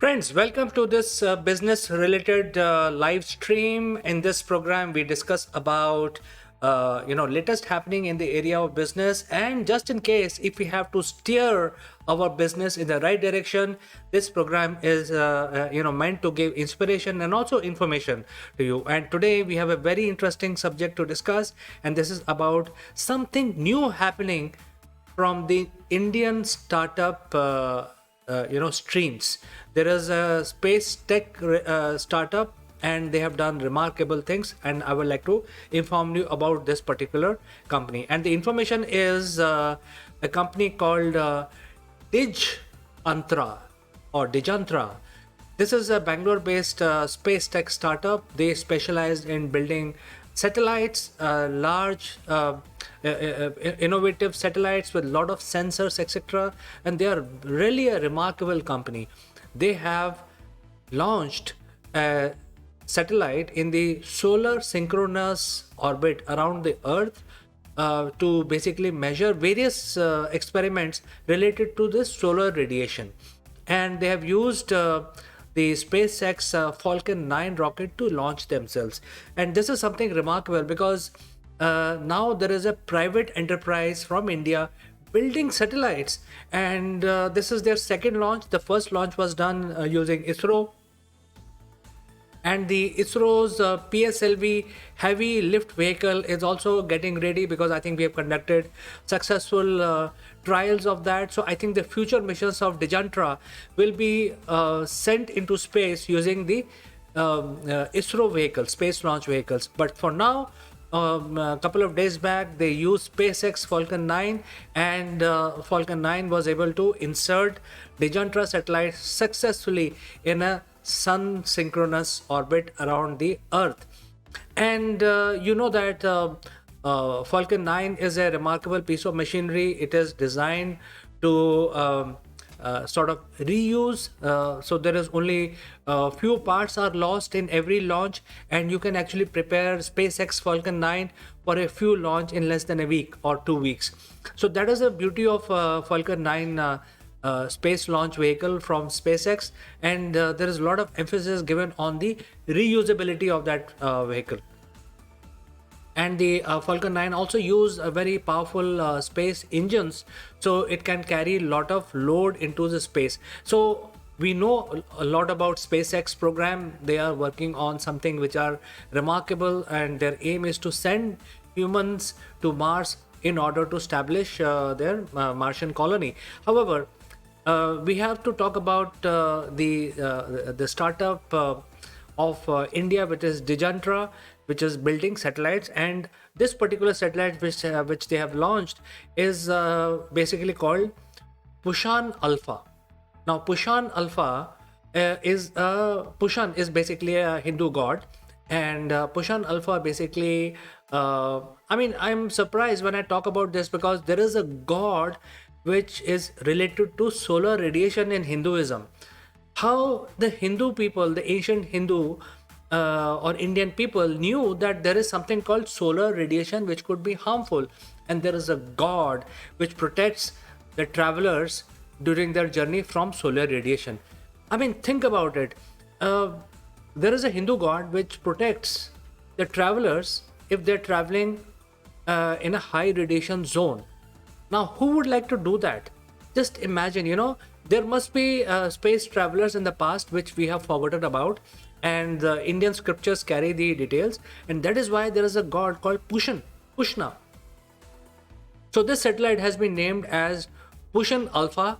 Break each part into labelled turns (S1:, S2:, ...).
S1: Friends, welcome to this business related live stream. In this program, we discuss about latest happening in the area of business, and just in case if we have to steer our business in the right direction, this program is meant to give inspiration and also information to you. And today we have a very interesting subject to discuss, and this is about something new happening from the Indian startup streams. There is a space tech startup, and they have done remarkable things, and I would like to inform you about this particular company. And the information is a company called Dijantra or Dijantra. This is a Bangalore-based space tech startup. They specialize in building satellites, large innovative satellites with a lot of sensors, etc. And they are really a remarkable company. They have launched a satellite in the solar synchronous orbit around the Earth to basically measure various experiments related to this solar radiation. And they have used the SpaceX Falcon 9 rocket to launch themselves. And this is something remarkable because now there is a private enterprise from India building satellites, and this is their second launch. The first launch was done using ISRO, and the ISRO's PSLV heavy lift vehicle is also getting ready, because I think we have conducted successful trials of that. So I think the future missions of will be sent into space using the ISRO vehicles, space launch vehicles. But for now, a couple of days back, they used SpaceX Falcon 9, and Falcon 9 was able to insert Dijantra satellite successfully in a sun synchronous orbit around the Earth. And you know that Falcon 9 is a remarkable piece of machinery. It is designed to sort of reuse, so there is only a few parts are lost in every launch, and you can actually prepare SpaceX Falcon 9 for a few launch in less than a week or 2 weeks. So that is the beauty of Falcon 9 space launch vehicle from SpaceX, and there is a lot of emphasis given on the reusability of that vehicle. And the Falcon 9 also use a very powerful space engines, so it can carry a lot of load into the space. So we know a lot about SpaceX program. They are working on something which are remarkable, and their aim is to send humans to Mars in order to establish their Martian colony. However, we have to talk about the startup of India, which is Dijantra, which is building satellites. And this particular satellite which they have launched is basically called Pushan Alpha. Now Pushan Alpha Pushan is basically a Hindu god, and Pushan Alpha basically I'm surprised when I talk about this, because there is a god which is related to solar radiation in Hinduism. How the Hindu people, the ancient Hindu or Indian people, knew that there is something called solar radiation which could be harmful, and there is a god which protects the travelers during their journey from solar radiation. I mean, think about it. There is a Hindu god which protects the travelers if they're traveling in a high radiation zone. Now, who would like to do that? Just imagine, there must be space travelers in the past which we have forgotten about, and the Indian scriptures carry the details, and that is why there is a god called Pushna. So this satellite has been named as Pushan Alpha,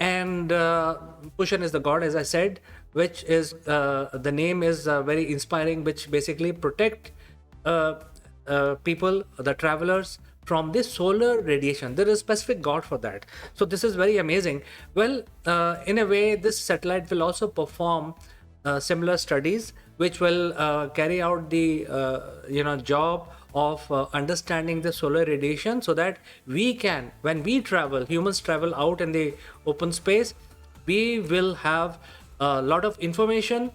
S1: and Pushan is the god, as I said, which is the name is very inspiring, which basically protect people, the travelers, from this solar radiation. There is a specific god for that. So this is very amazing. Well, in a way, this satellite will also perform similar studies, which will carry out the job of understanding the solar radiation, so that we can, when we travel, humans travel out in the open space, we will have a lot of information,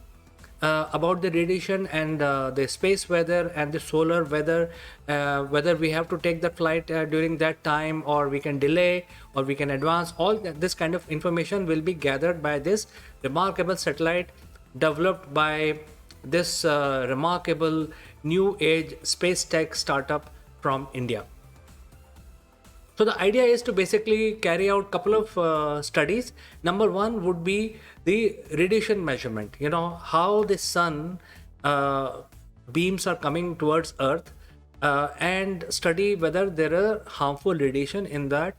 S1: about the radiation and the space weather and the solar weather, whether we have to take the flight during that time, or we can delay, or we can advance. All this kind of information will be gathered by this remarkable satellite developed by this remarkable new age space tech startup from India. So the idea is to basically carry out couple of studies. Number one would be the radiation measurement. You know how the sun beams are coming towards Earth, and study whether there are harmful radiation in that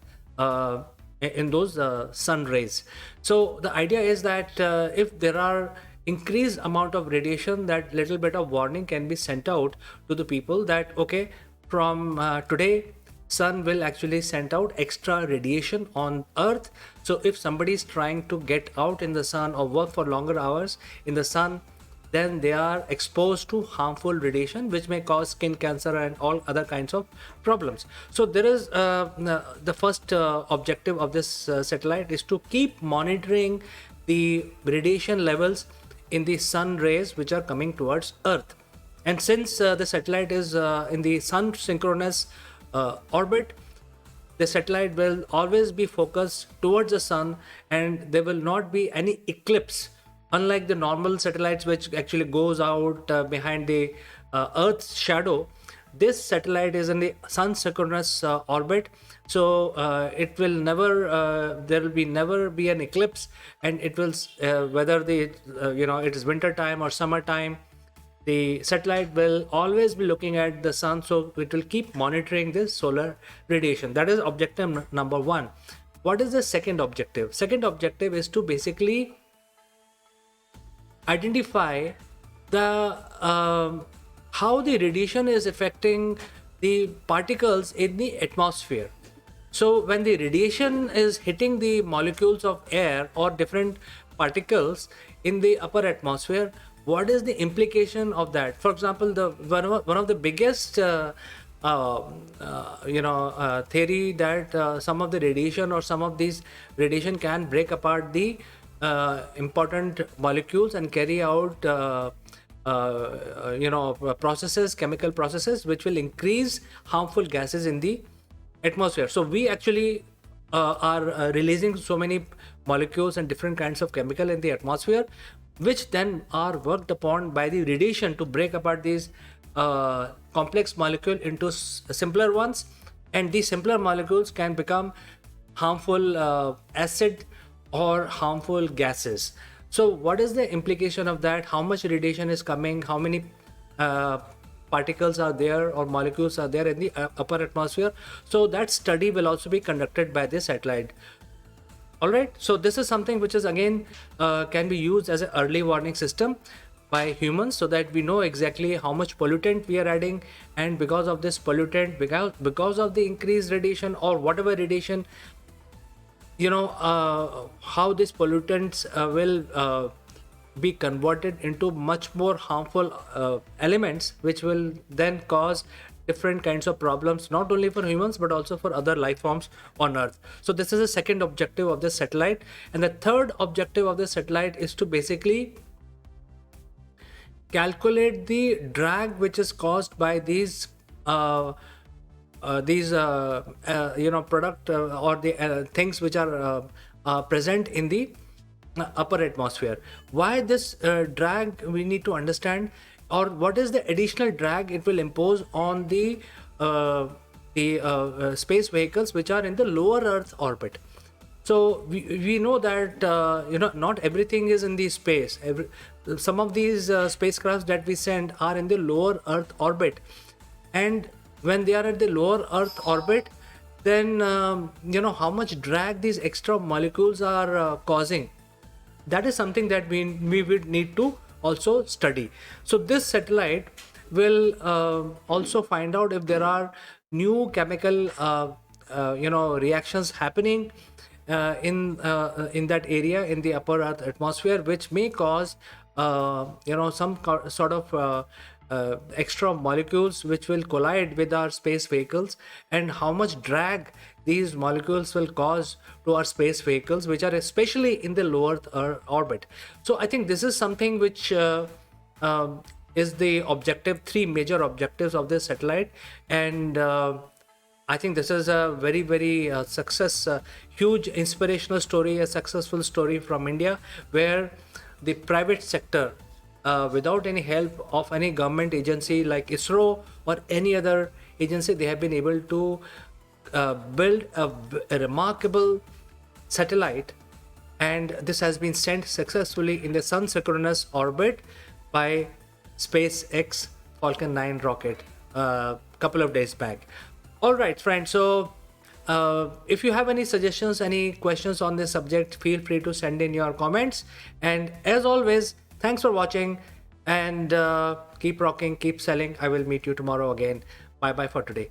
S1: in those sun rays. So the idea is that if there are increased amount of radiation, that little bit of warning can be sent out to the people that okay, from today sun will actually send out extra radiation on Earth. So if somebody is trying to get out in the sun or work for longer hours in the sun, then they are exposed to harmful radiation, which may cause skin cancer and all other kinds of problems. So there is the first objective of this satellite is to keep monitoring the radiation levels in the sun rays which are coming towards Earth. And since the satellite is in the sun synchronous orbit, the satellite will always be focused towards the sun, and there will not be any eclipse, unlike the normal satellites which actually goes out behind the Earth's shadow. This satellite is in the sun synchronous orbit, so it will never there will be never be an eclipse, and it will whether the it is winter time or summer time, the satellite will always be looking at the sun, so it will keep monitoring this solar radiation. That is objective number one. What is the second objective? Second objective is to basically identify the how the radiation is affecting the particles in the atmosphere. So when the radiation is hitting the molecules of air or different particles in the upper atmosphere, what is the implication of that? For example, the one of the biggest theory that some of the radiation or some of these radiation can break apart the important molecules and carry out processes, chemical processes, which will increase harmful gases in the atmosphere. So we actually are releasing so many molecules and different kinds of chemical in the atmosphere, which then are worked upon by the radiation to break apart these complex molecule into simpler ones, and these simpler molecules can become harmful acid or harmful gases. So what is the implication of that? How much radiation is coming? How many particles are there or molecules are there in the upper atmosphere? So that study will also be conducted by this satellite. All right, so this is something which is again can be used as an early warning system by humans, so that we know exactly how much pollutant we are adding, and because of this pollutant, because of the increased radiation or whatever radiation, how these pollutants will be converted into much more harmful elements, which will then cause different kinds of problems, not only for humans but also for other life forms on Earth. So this is the second objective of this satellite. And the third objective of the satellite is to basically calculate the drag which is caused by these product or the things which are present in the upper atmosphere. Why this drag we need to understand, or what is the additional drag it will impose on the space vehicles which are in the lower Earth orbit. So we know that not everything is in the space. Some of these spacecrafts that we send are in the lower Earth orbit, and when they are at the lower Earth orbit, then how much drag these extra molecules are causing. That is something that we would need to also study. So this satellite will also find out if there are new chemical reactions happening in that area in the upper Earth atmosphere, which may cause some sort of extra molecules which will collide with our space vehicles, and how much drag these molecules will cause to our space vehicles, which are especially in the lower Earth orbit. So I think this is something which is the objective, three major objectives of this satellite. And I think this is a very, very huge inspirational story, a successful story from India, where the private sector, without any help of any government agency like ISRO or any other agency, they have been able to build a remarkable satellite, and this has been sent successfully in the sun synchronous orbit by SpaceX Falcon 9 rocket a couple of days back. All right, friends. So if you have any suggestions, any questions on this subject, feel free to send in your comments. And as always, thanks for watching, and keep rocking, keep selling. I will meet you tomorrow again. Bye bye for today.